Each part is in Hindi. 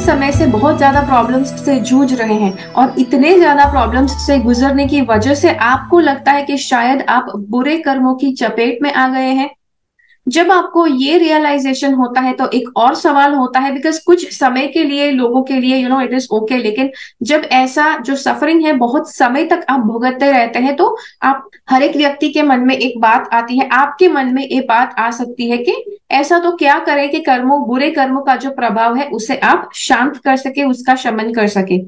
समय से बहुत ज्यादा प्रॉब्लम्स से जूझ रहे हैं और इतने ज्यादा प्रॉब्लम्स से गुजरने की वजह से आपको लगता है कि शायद आप बुरे कर्मों की चपेट में आ गए हैं, जब आपको ये रियलाइजेशन होता है तो एक और सवाल होता है, बिकॉज कुछ समय के लिए लोगों के लिए इट इज ओके, लेकिन जब ऐसा जो सफरिंग है बहुत समय तक आप भुगतते रहते हैं तो आप हर एक व्यक्ति के मन में एक बात आती है, आपके मन में एक बात आ सकती है कि ऐसा तो क्या करें कि बुरे कर्मों का जो प्रभाव है उसे आप शांत कर सके, उसका शमन कर सके।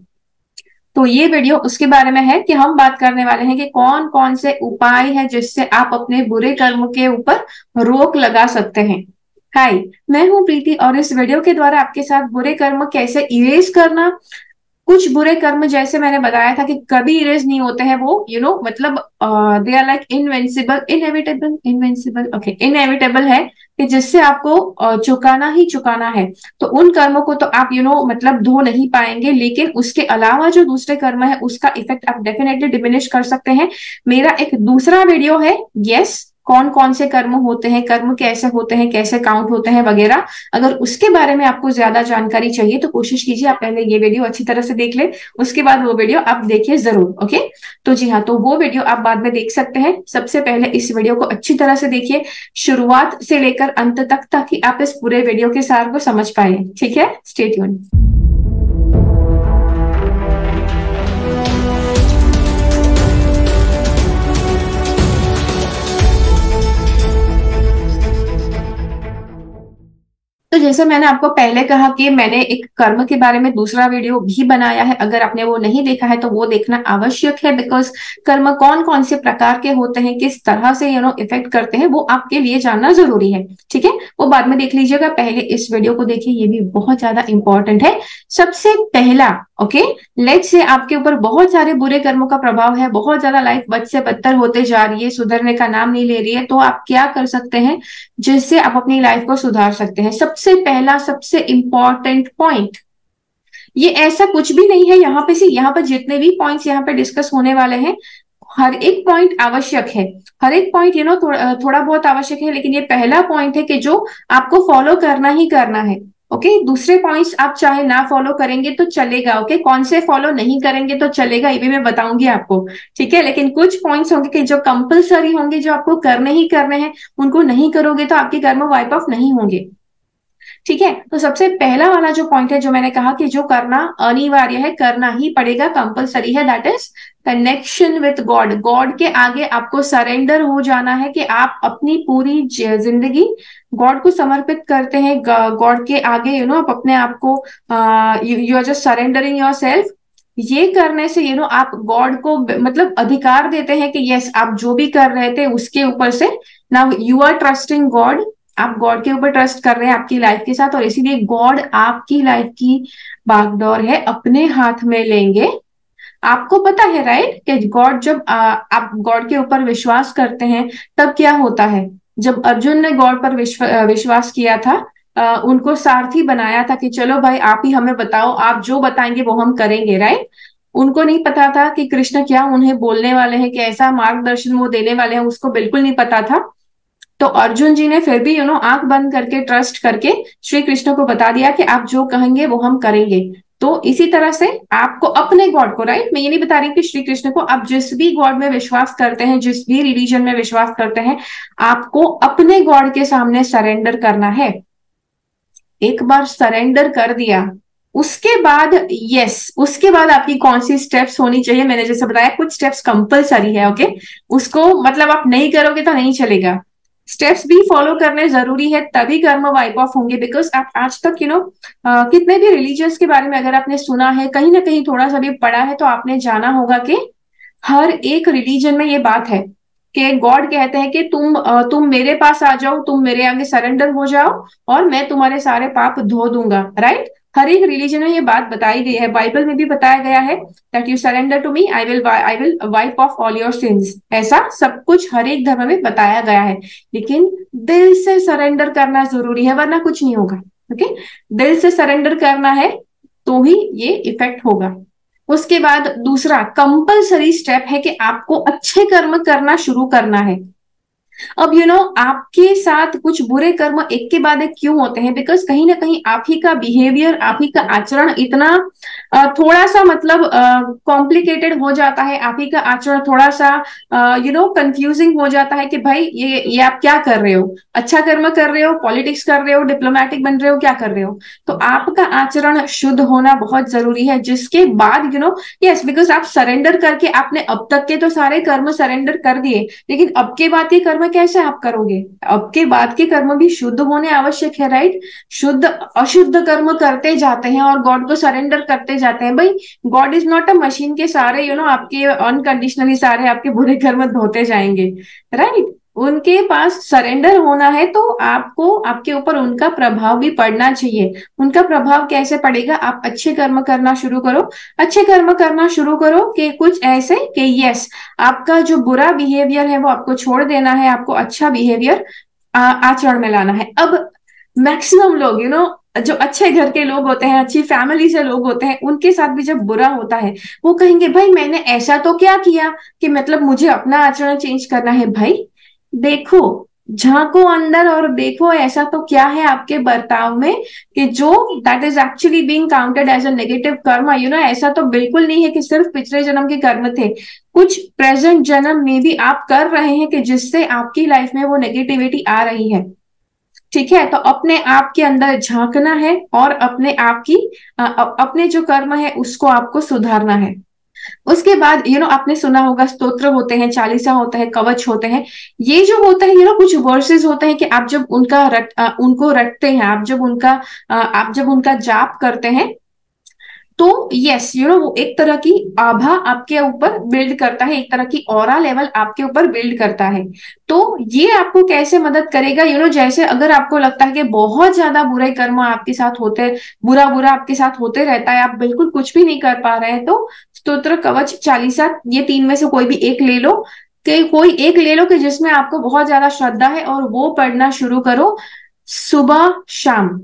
तो ये वीडियो उसके बारे में है कि हम बात करने वाले हैं कि कौन कौन से उपाय हैं जिससे आप अपने बुरे कर्मों के ऊपर रोक लगा सकते हैं। हाय, मैं हूं प्रीति और इस वीडियो के द्वारा आपके साथ बुरे कर्म कैसे इरेज करना, कुछ बुरे कर्म जैसे मैंने बताया था कि कभी इरेज नहीं होते हैं, वो मतलब they are like invincible, invincible, okay, inevitable है कि जिससे आपको चुकाना ही चुकाना है। तो उन कर्मों को तो आप मतलब धो नहीं पाएंगे, लेकिन उसके अलावा जो दूसरे कर्म है उसका इफेक्ट आप डेफिनेटली डिमिनिश कर सकते हैं। मेरा एक दूसरा वीडियो है, यस, कौन कौन से कर्म होते हैं, कर्म कैसे होते हैं, कैसे काउंट होते हैं वगैरह, अगर उसके बारे में आपको ज्यादा जानकारी चाहिए तो कोशिश कीजिए आप पहले ये वीडियो अच्छी तरह से देख ले, उसके बाद वो वीडियो आप देखिए जरूर। ओके, तो जी हाँ, तो वो वीडियो आप बाद में देख सकते हैं। सबसे पहले इस वीडियो को अच्छी तरह से देखिए, शुरुआत से लेकर अंत तक, ताकि आप इस पूरे वीडियो के सार को समझ पाए। ठीक है, स्टे ट्यून। तो जैसे मैंने आपको पहले कहा कि मैंने एक कर्म के बारे में दूसरा वीडियो भी बनाया है, अगर आपने वो नहीं देखा है तो वो देखना आवश्यक है, बिकॉज कर्म कौन कौन से प्रकार के होते हैं, किस तरह से इफेक्ट करते हैं, वो आपके लिए जानना जरूरी है। ठीक है, वो बाद में देख लीजिएगा, पहले इस वीडियो को देखिए, ये भी बहुत ज्यादा इंपॉर्टेंट है। सबसे पहला, ओके, लेट्स से आपके ऊपर बहुत सारे बुरे कर्मों का प्रभाव है, बहुत ज्यादा लाइफ बद से बदतर होते जा रही है, सुधरने का नाम नहीं ले रही है, तो आप क्या कर सकते हैं जिससे आप अपनी लाइफ को सुधार सकते हैं। सबसे पहला, सबसे इंपॉर्टेंट पॉइंट, ये ऐसा कुछ भी नहीं है यहाँ पे, यहाँ पर जितने भी पॉइंट्स यहाँ पे डिस्कस होने वाले हैं, हर एक पॉइंट आवश्यक है, हर एक पॉइंट थोड़ा बहुत आवश्यक है, लेकिन ये पहला पॉइंट है कि जो आपको फॉलो करना ही करना है। ओके, दूसरे पॉइंट्स आप चाहे ना फॉलो करेंगे तो चलेगा। ओके, कौन से फॉलो नहीं करेंगे तो चलेगा, ये भी मैं बताऊंगी आपको। ठीक है, लेकिन कुछ पॉइंट्स होंगे कि जो कंपलसरी होंगे, जो आपको करने ही करने हैं, उनको नहीं करोगे तो आपके कर्म वाइप ऑफ नहीं होंगे। ठीक है, तो सबसे पहला वाला जो पॉइंट है, जो मैंने कहा कि जो करना अनिवार्य है, करना ही पड़ेगा, कंपलसरी है, that is connection with God. God के आगे आपको सरेंडर हो जाना है कि आप अपनी पूरी जिंदगी गॉड को समर्पित करते हैं। गॉड के आगे आप अपने आप को you are just surrendering yourself. ये करने से आप गॉड को मतलब अधिकार देते हैं कि यस, आप जो भी कर रहे थे उसके ऊपर से now you are trusting God, आप गॉड के ऊपर ट्रस्ट कर रहे हैं आपकी लाइफ के साथ, और इसीलिए गॉड आपकी लाइफ की बागडोर है अपने हाथ में लेंगे। आपको पता है राइट कि गॉड, जब आप गॉड के ऊपर विश्वास करते हैं तब क्या होता है। जब अर्जुन ने गॉड पर विश्वास किया था, उनको सारथी बनाया था कि चलो भाई आप ही हमें बताओ, आप जो बताएंगे वो हम करेंगे, राइट। उनको नहीं पता था कि कृष्ण क्या उन्हें बोलने वाले हैं, कि ऐसा मार्गदर्शन वो देने वाले हैं, उसको बिल्कुल नहीं पता था। तो अर्जुन जी ने फिर भी आंख बंद करके ट्रस्ट करके श्री कृष्ण को बता दिया कि आप जो कहेंगे वो हम करेंगे। तो इसी तरह से आपको अपने गॉड को, राइट, मैं ये नहीं बता रही कि श्री कृष्ण को, आप जिस भी गॉड में विश्वास करते हैं, जिस भी रिलीजन में विश्वास करते हैं, आपको अपने गॉड के सामने सरेंडर करना है। एक बार सरेंडर कर दिया, उसके बाद उसके बाद आपकी कौन सी स्टेप्स होनी चाहिए, मैंने जैसे बताया कुछ स्टेप्स कंपलसरी है। ओके, उसको मतलब आप नहीं करोगे तो नहीं चलेगा, स्टेप्स भी फॉलो करने जरूरी है, तभी कर्म वाइप ऑफ होंगे। बिकॉज आप आज तक कितने भी रिलीजियस के बारे में अगर आपने सुना है, कहीं ना कहीं थोड़ा सा भी पढ़ा है, तो आपने जाना होगा कि हर एक रिलीजन में ये बात है कि गॉड कहते हैं कि तुम मेरे पास आ जाओ, तुम मेरे आगे सरेंडर हो जाओ और मैं तुम्हारे सारे पाप धो दूंगा, राइट। हर एक रिलीजन में ये बात बताई गई है, बाइबल में भी बताया गया है that you surrender to me, I will wipe off all your sins. ऐसा सब कुछ हर एक धर्म में बताया गया है, लेकिन दिल से सरेंडर करना जरूरी है, वरना कुछ नहीं होगा। ओके, दिल से सरेंडर करना है तो ही ये इफेक्ट होगा। उसके बाद दूसरा कंपलसरी स्टेप है कि आपको अच्छे कर्म करना शुरू करना है। अब आपके साथ कुछ बुरे कर्म एक के बाद एक क्यों होते हैं? बिकॉज कहीं ना कहीं आप ही का बिहेवियर, आप ही का आचरण इतना थोड़ा सा मतलब कॉम्प्लिकेटेड हो जाता है, आप ही का आचरण थोड़ा सा कंफ्यूजिंग हो जाता है कि भाई ये आप क्या कर रहे हो, अच्छा कर्म कर रहे हो, पॉलिटिक्स कर रहे हो, डिप्लोमेटिक बन रहे हो, क्या कर रहे हो? तो आपका आचरण शुद्ध होना बहुत जरूरी है, जिसके बाद यस, बिकॉज आप सरेंडर करके आपने अब तक के तो सारे कर्म सरेंडर कर दिए, लेकिन अब के बाद के कर्म कैसे आप करोगे? अब के बाद के कर्म भी शुद्ध होने आवश्यक है, राइट? शुद्ध अशुद्ध कर्म करते जाते हैं और गॉड को सरेंडर करते जाते हैं। भाई God is not a machine के सारे आपके अनकंडीशनली सारे आपके बुरे कर्म धोते जाएंगे, राइट? उनके पास सरेंडर होना है, तो आपको आपके ऊपर उनका प्रभाव भी पड़ना चाहिए। उनका प्रभाव कैसे पड़ेगा? आप अच्छे कर्म करना शुरू करो, अच्छे कर्म करना शुरू करो कि कुछ ऐसे कि यस, आपका जो बुरा बिहेवियर है वो आपको छोड़ देना है, आपको अच्छा बिहेवियर आचरण में लाना है। अब मैक्सिमम लोग जो अच्छे घर के लोग होते हैं, अच्छी फैमिली से लोग होते हैं, उनके साथ भी जब बुरा होता है, वो कहेंगे भाई मैंने ऐसा तो क्या किया कि मतलब मुझे अपना आचरण चेंज करना है? भाई देखो, झांको अंदर और देखो ऐसा तो क्या है आपके बर्ताव में कि जो that is actually being counted as a negative karma. ऐसा तो बिल्कुल नहीं है कि सिर्फ पिछले जन्म के कर्म थे, कुछ प्रेजेंट जन्म में भी आप कर रहे हैं कि जिससे आपकी लाइफ में वो नेगेटिविटी आ रही है। ठीक है, तो अपने आप के अंदर झांकना है और अपने आप की अपने जो कर्म है उसको आपको सुधारना है। उसके बाद आपने सुना होगा स्तोत्र होते हैं, चालीसा होता है, कवच होते हैं। ये जो होता है कुछ वर्सेस होते हैं कि आप जब उनको रटते हैं, आप जब उनका जाप करते हैं, तो यस वो एक तरह की आभा आपके ऊपर बिल्ड करता है, एक तरह की ऑरा लेवल आपके ऊपर बिल्ड करता है। तो ये आपको कैसे मदद करेगा? जैसे अगर आपको लगता है कि बहुत ज्यादा बुरे कर्म आपके साथ होते, बुरा बुरा आपके साथ होते रहता है, आप बिल्कुल कुछ भी नहीं कर पा रहे हैं, तो स्तोत्र, कवच, चालीसा, ये तीन में से कोई भी एक ले लो, कोई एक ले लो कि जिसमें आपको बहुत ज्यादा श्रद्धा है, और वो पढ़ना शुरू करो सुबह शाम,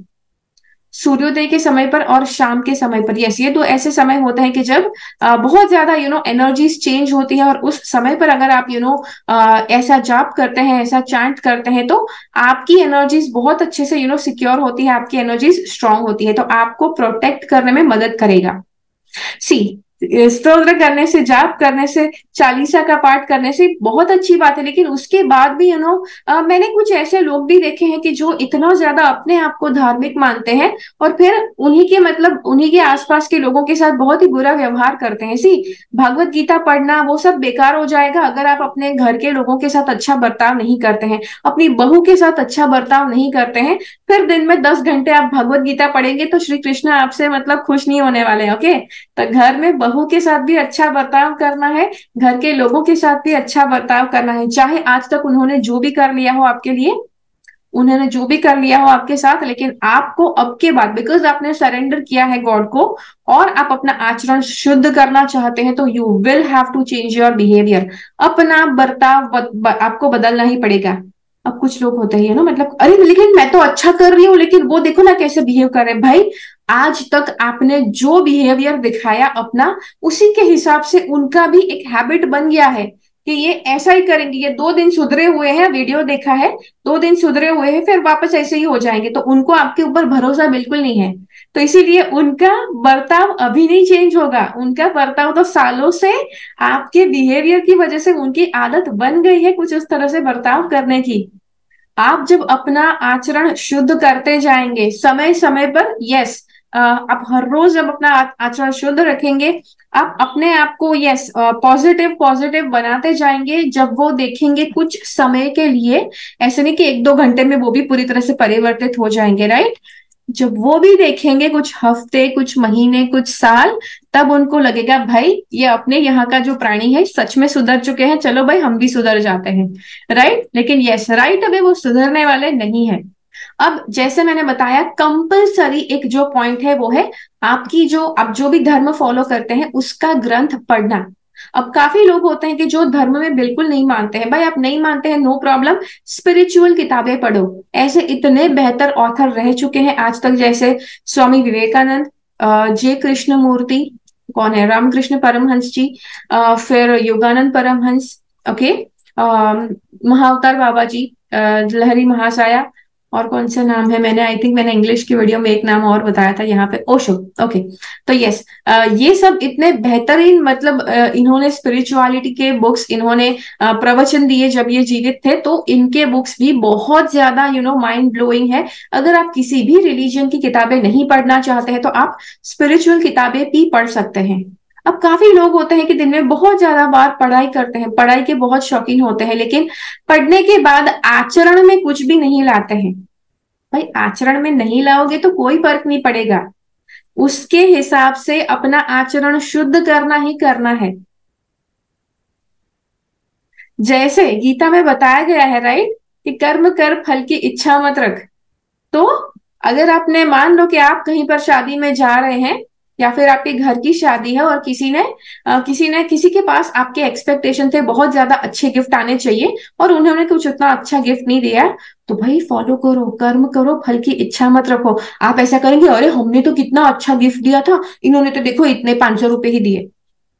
सूर्योदय के समय पर और शाम के समय पर। यस, ये तो ऐसे समय होते हैं कि जब बहुत ज्यादा एनर्जीज चेंज होती है, और उस समय पर अगर आप ऐसा जाप करते हैं, ऐसा चैंट करते हैं, तो आपकी एनर्जीज बहुत अच्छे से सिक्योर होती है, आपकी एनर्जीज स्ट्रांग होती है, तो आपको प्रोटेक्ट करने में मदद करेगा। सी, स्तोत्र करने से, जाप करने से, चालीसा का पाठ करने से बहुत अच्छी बात है, लेकिन उसके बाद भी मैंने कुछ ऐसे लोग भी देखे हैं कि जो इतना ज्यादा अपने आप को धार्मिक मानते हैं, और फिर उन्हीं के आसपास के लोगों के साथ बहुत ही बुरा व्यवहार करते हैं। सी, भगवत गीता पढ़ना वो सब बेकार हो जाएगा अगर आप अपने घर के लोगों के साथ अच्छा बर्ताव नहीं करते हैं, अपनी बहू के साथ अच्छा बर्ताव नहीं करते हैं। फिर दिन में 10 घंटे आप भगवत गीता पढ़ेंगे तो श्री कृष्ण आपसे खुश नहीं होने वाले। ओके, तो घर में बहू के साथ भी अच्छा बर्ताव करना है, घर के लोगों के साथ भी अच्छा बर्ताव करना है, चाहे आज तक उन्होंने जो भी कर लिया हो आपके लिए, उन्होंने जो भी कर लिया हो आपके साथ, लेकिन आपको अब के बाद, बिकॉज आपने सरेंडर किया है गॉड को और आप अपना आचरण शुद्ध करना चाहते हैं, तो you will have to change your behaviour. अपना बर्ताव आपको बदलना ही पड़ेगा। अब कुछ लोग होते हैं अरे लेकिन मैं तो अच्छा कर रही हूँ, लेकिन वो देखो ना कैसे बिहेव कर रहे हैं। भाई आज तक आपने जो बिहेवियर दिखाया अपना, उसी के हिसाब से उनका भी एक हैबिट बन गया है कि ये ऐसा ही करेंगे। ये 2 दिन सुधरे हुए हैं, वीडियो देखा है, 2 दिन सुधरे हुए हैं, फिर वापस ऐसे ही हो जाएंगे, तो उनको आपके ऊपर भरोसा बिल्कुल नहीं है। तो इसीलिए उनका बर्ताव अभी नहीं चेंज होगा, उनका बर्ताव तो सालों से आपके बिहेवियर की वजह से उनकी आदत बन गई है कुछ उस तरह से बर्ताव करने की। आप जब अपना आचरण शुद्ध करते जाएंगे समय समय पर, यस, आप हर रोज जब अपना आचरण शुद्ध रखेंगे, आप अपने आप को यस पॉजिटिव पॉजिटिव बनाते जाएंगे। जब वो देखेंगे कुछ समय के लिए, ऐसे नहीं कि 1-2 घंटे में वो भी पूरी तरह से परिवर्तित हो जाएंगे, राइट? जब वो भी देखेंगे कुछ हफ्ते, कुछ महीने, कुछ साल, तब उनको लगेगा भाई ये अपने यहाँ का जो प्राणी है सच में सुधर चुके हैं, चलो भाई हम भी सुधर जाते हैं, राइट? लेकिन यस, राइट अभी वो सुधरने वाले नहीं है। अब जैसे मैंने बताया, कंपलसरी एक जो पॉइंट है वो है आपकी जो आप जो भी धर्म फॉलो करते हैं उसका ग्रंथ पढ़ना। अब काफी लोग होते हैं कि जो धर्म में बिल्कुल नहीं मानते हैं। भाई आप नहीं मानते हैं, नो प्रॉब्लम, स्पिरिचुअल किताबें पढ़ो। ऐसे इतने बेहतर ऑथर रह चुके हैं आज तक, जैसे स्वामी विवेकानंद, जे कृष्ण मूर्ति, कौन है, रामकृष्ण परमहंस जी, फिर योगानंद परमहंस, ओके, महाअवतार बाबा जी, लहरी महासाया, और कौन सा नाम है, मैंने आई थिंक मैंने इंग्लिश की वीडियो में एक नाम और बताया था यहाँ पे, ओशो। ओके। तो यस, ये सब इतने बेहतरीन, मतलब इन्होंने स्पिरिचुअलिटी के बुक्स इन्होंने प्रवचन दिए जब ये जीवित थे, तो इनके बुक्स भी बहुत ज्यादा माइंड ब्लोइंग है। अगर आप किसी भी रिलीजन की किताबें नहीं पढ़ना चाहते हैं तो आप स्पिरिचुअल किताबें भी पढ़ सकते हैं। अब काफी लोग होते हैं कि दिन में बहुत ज्यादा बार पढ़ाई करते हैं, पढ़ाई के बहुत शौकीन होते हैं, लेकिन पढ़ने के बाद आचरण में कुछ भी नहीं लाते हैं। भाई आचरण में नहीं लाओगे तो कोई फर्क नहीं पड़ेगा, उसके हिसाब से अपना आचरण शुद्ध करना ही करना है। जैसे गीता में बताया गया है, राइट, कि कर्म कर फल की इच्छा मत रख। तो अगर आपने, मान लो कि आप कहीं पर शादी में जा रहे हैं, या फिर आपके घर की शादी है और किसी ने किसी के पास आपके एक्सपेक्टेशन थे बहुत ज्यादा अच्छे गिफ्ट आने चाहिए, और उन्होंने कुछ उतना अच्छा गिफ्ट नहीं दिया, तो भाई फॉलो करो, कर्म करो, फल की इच्छा मत रखो। आप ऐसा करेंगे, अरे हमने तो कितना अच्छा गिफ्ट दिया था, इन्होंने तो देखो इतने 500 रुपए ही दिए।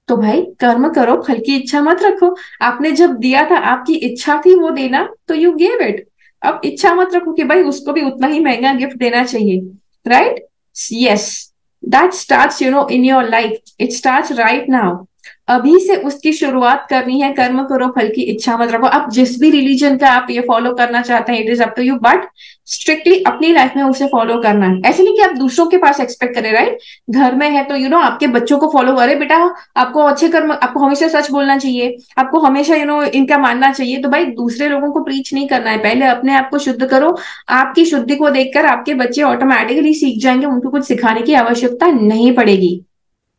तो भाई कर्म करो, फल की इच्छा मत रखो। आपने जब दिया था, आपकी इच्छा थी वो देना, तो यू गेव इट। अब इच्छा मत रखो कि भाई उसको भी उतना ही महंगा गिफ्ट देना चाहिए, right? Yes, that starts in your life, it starts right now. अभी से उसकी शुरुआत करनी है, कर्म करो, फल की इच्छा मत रखो। आप जिस भी रिलीजन का आप ये फॉलो करना चाहते हैं, it is up to you, but strictly अपनी लाइफ में उसे फॉलो करना है। ऐसे नहीं कि आप दूसरों के पास एक्सपेक्ट करें, राइट? घर में है तो आपके बच्चों को फॉलो करे, बेटा आपको अच्छे कर्म, आपको हमेशा सच बोलना चाहिए, आपको हमेशा इनका मानना चाहिए। तो भाई दूसरे लोगों को प्रीच नहीं करना है, पहले अपने आप को शुद्ध करो। आपकी शुद्धि को देखकर आपके बच्चे ऑटोमेटिकली सीख जाएंगे, उनको कुछ सिखाने की आवश्यकता नहीं पड़ेगी।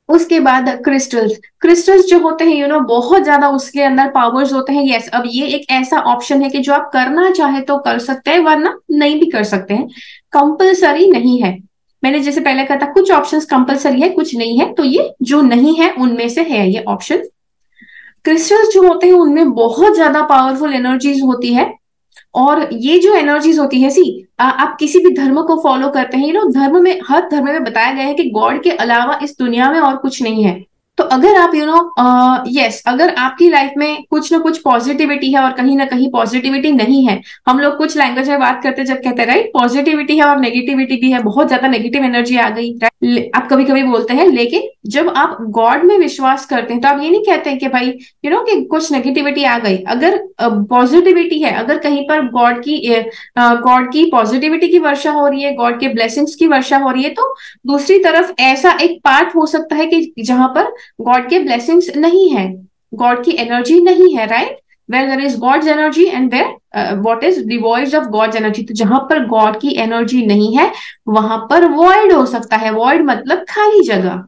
उसके बाद क्रिस्टल्स, क्रिस्टल्स जो होते हैं बहुत ज्यादा उसके अंदर पावर्स होते हैं। यस, अब ये एक ऐसा ऑप्शन है कि जो आप करना चाहे तो कर सकते हैं, वरना नहीं भी कर सकते हैं, कंपलसरी नहीं है। मैंने जैसे पहले कहा था, कुछ ऑप्शंस कंपलसरी है, कुछ नहीं है, तो ये जो नहीं है उनमें से है ये ऑप्शन। क्रिस्टल्स जो होते हैं उनमें बहुत ज्यादा पावरफुल एनर्जीज होती है, और ये जो एनर्जीज होती है, आप किसी भी धर्म को फॉलो करते हैं, धर्म में, हर धर्म में बताया गया है कि गॉड के अलावा इस दुनिया में और कुछ नहीं है। तो अगर आप यस, अगर आपकी लाइफ में कुछ ना कुछ पॉजिटिविटी है और कहीं ना कहीं पॉजिटिविटी नहीं है, हम लोग कुछ लैंग्वेज में बात करते हैं जब कहते हैं, राइट, पॉजिटिविटी है और नेगेटिविटी भी है, बहुत ज्यादा नेगेटिव एनर्जी आ गई, आप कभी कभी बोलते हैं। लेकिन जब आप गॉड में विश्वास करते हैं तो आप ये नहीं कहते हैं कि भाई कि कुछ नेगेटिविटी आ गई। अगर पॉजिटिविटी है, अगर कहीं पर गॉड की पॉजिटिविटी की वर्षा हो रही है, गॉड के ब्लेसिंग्स की वर्षा हो रही है, तो दूसरी तरफ ऐसा एक पार्ट हो सकता है कि जहां पर गॉड के ब्लेसिंग्स नहीं है, गॉड की एनर्जी नहीं है, right? Where there is God's energy and where what is devoid of God's energy. तो जहां पर गॉड की एनर्जी नहीं है, वहां पर वॉइड हो सकता है। वॉइड मतलब खाली जगह।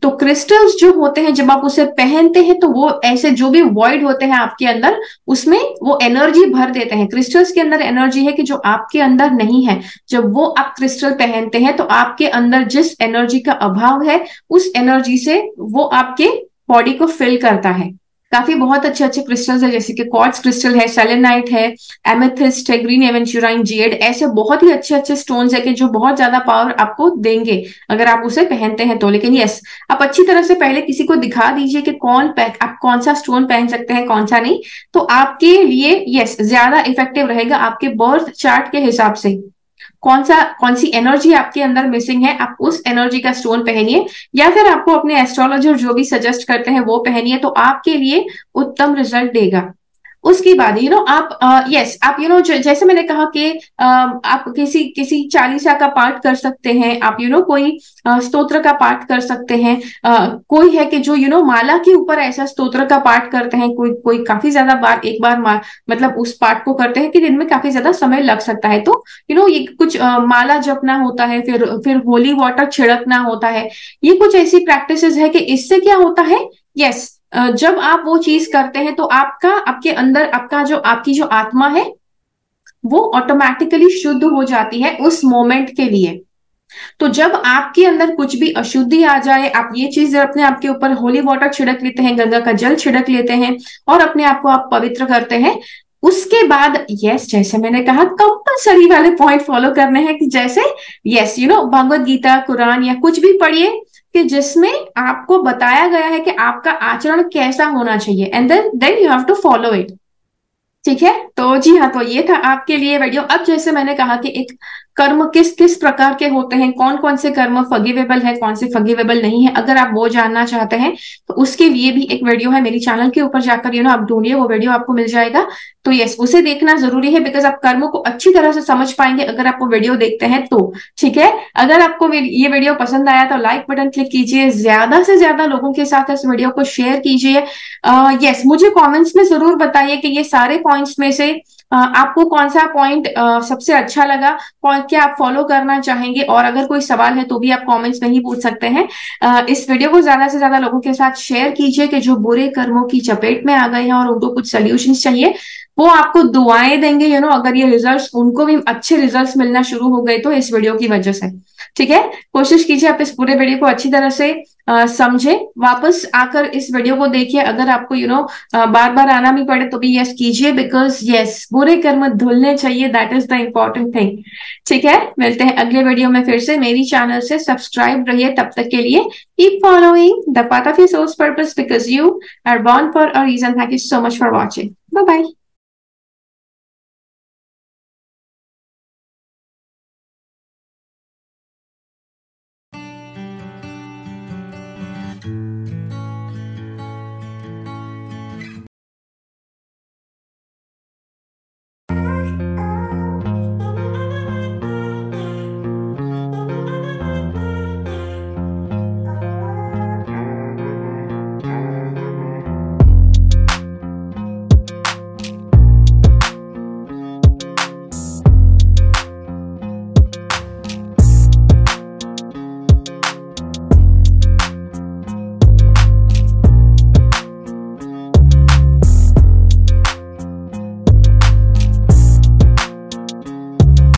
तो क्रिस्टल्स जो होते हैं, जब आप उसे पहनते हैं तो वो ऐसे जो भी वॉइड होते हैं आपके अंदर, उसमें वो एनर्जी भर देते हैं। क्रिस्टल्स के अंदर एनर्जी है कि जो आपके अंदर नहीं है। जब वो आप क्रिस्टल पहनते हैं तो आपके अंदर जिस एनर्जी का अभाव है, उस एनर्जी से वो आपके बॉडी को फिल करता है। काफी बहुत अच्छे अच्छे क्रिस्टल्स है, जैसे कि क्वार्ट्ज क्रिस्टल है, सेलेनाइट है, एमेथिस्ट है, ग्रीन एवेंचुराइन जेड, ऐसे बहुत ही अच्छे अच्छे स्टोन्स है कि जो बहुत ज्यादा पावर आपको देंगे अगर आप उसे पहनते हैं तो। लेकिन यस, आप अच्छी तरह से पहले किसी को दिखा दीजिए कि आप कौन सा स्टोन पहन सकते हैं, कौन सा नहीं, तो आपके लिए यस ज्यादा इफेक्टिव रहेगा। आपके बर्थ चार्ट के हिसाब से कौन सी एनर्जी आपके अंदर मिसिंग है, आप उस एनर्जी का स्टोन पहनिए, या फिर आपको अपने एस्ट्रोलॉजर जो भी सजेस्ट करते हैं वो पहनिए, तो आपके लिए उत्तम रिजल्ट देगा। उसके बाद आप यस आप जैसे मैंने कहा कि आप किसी किसी चालीसा का पाठ कर सकते हैं, आप कोई स्तोत्र का पाठ कर सकते हैं। कोई है कि जो माला के ऊपर ऐसा स्तोत्र का पाठ करते हैं, कोई कोई काफी ज्यादा बार एक बार मतलब उस पाठ को करते हैं कि दिन में काफी ज्यादा समय लग सकता है। तो ये कुछ माला जपना होता है, फिर होली वाटर छिड़कना होता है। ये कुछ ऐसी प्रैक्टिसेस है कि इससे क्या होता है, यस जब आप वो चीज करते हैं तो आपके अंदर आपकी जो आत्मा है वो ऑटोमेटिकली शुद्ध हो जाती है उस मोमेंट के लिए। तो जब आपके अंदर कुछ भी अशुद्धि आ जाए, आप ये चीज अपने आप के ऊपर होली वाटर छिड़क लेते हैं, गंगा का जल छिड़क लेते हैं और अपने आप को आप पवित्र करते हैं। उसके बाद यस, जैसे मैंने कहा, कंपलसरी वाले पॉइंट फॉलो करने हैं कि जैसे यस भगवत गीता, कुरान या कुछ भी पढ़िए कि जिसमें आपको बताया गया है कि आपका आचरण कैसा होना चाहिए, and then you have to follow it. ठीक है। तो जी हाँ, तो ये था आपके लिए वीडियो। अब जैसे मैंने कहा कि एक कर्म किस किस प्रकार के होते हैं, कौन कौन से कर्म फॉरगिवेबल है, कौन से फॉरगिवेबल नहीं है, अगर आप वो जानना चाहते हैं तो उसके लिए भी एक वीडियो है मेरी चैनल के ऊपर, जाकर आप ढूंढिए, वो वीडियो आपको मिल जाएगा। तो यस, उसे देखना जरूरी है, बिकॉज आप कर्मों को अच्छी तरह से समझ पाएंगे अगर आप वो वीडियो देखते हैं तो। ठीक है। अगर आपको ये वीडियो पसंद आया तो लाइक बटन क्लिक कीजिए, ज्यादा से ज्यादा लोगों के साथ इस वीडियो को शेयर कीजिए। यस, मुझे कमेंट्स में जरूर बताइए कि ये सारे पॉइंट्स में से आपको कौन सा पॉइंट सबसे अच्छा लगा, क्या आप फॉलो करना चाहेंगे, और अगर कोई सवाल है तो भी आप कमेंट्स में ही पूछ सकते हैं। इस वीडियो को ज्यादा से ज्यादा लोगों के साथ शेयर कीजिए कि जो बुरे कर्मों की चपेट में आ गए हैं और उनको कुछ सोल्यूशंस चाहिए, वो आपको दुआएं देंगे। अगर ये रिजल्ट्स, उनको भी अच्छे रिजल्ट्स मिलना शुरू हो गए तो इस वीडियो की वजह से। ठीक है। कोशिश कीजिए आप इस पूरे वीडियो को अच्छी तरह से समझे, वापस आकर इस वीडियो को देखिए। अगर आपको बार बार आना भी पड़े तो भी यस कीजिए, बिकॉज यस, बुरे कर्म धुलने चाहिए, that is the important thing. ठीक है। मिलते हैं अगले वीडियो में फिर से। मेरी चैनल से सब्सक्राइब रहिए, तब तक के लिए keep following the path of your soul's purpose, because you are born for a reason. Thank you so much for watching. Bye bye.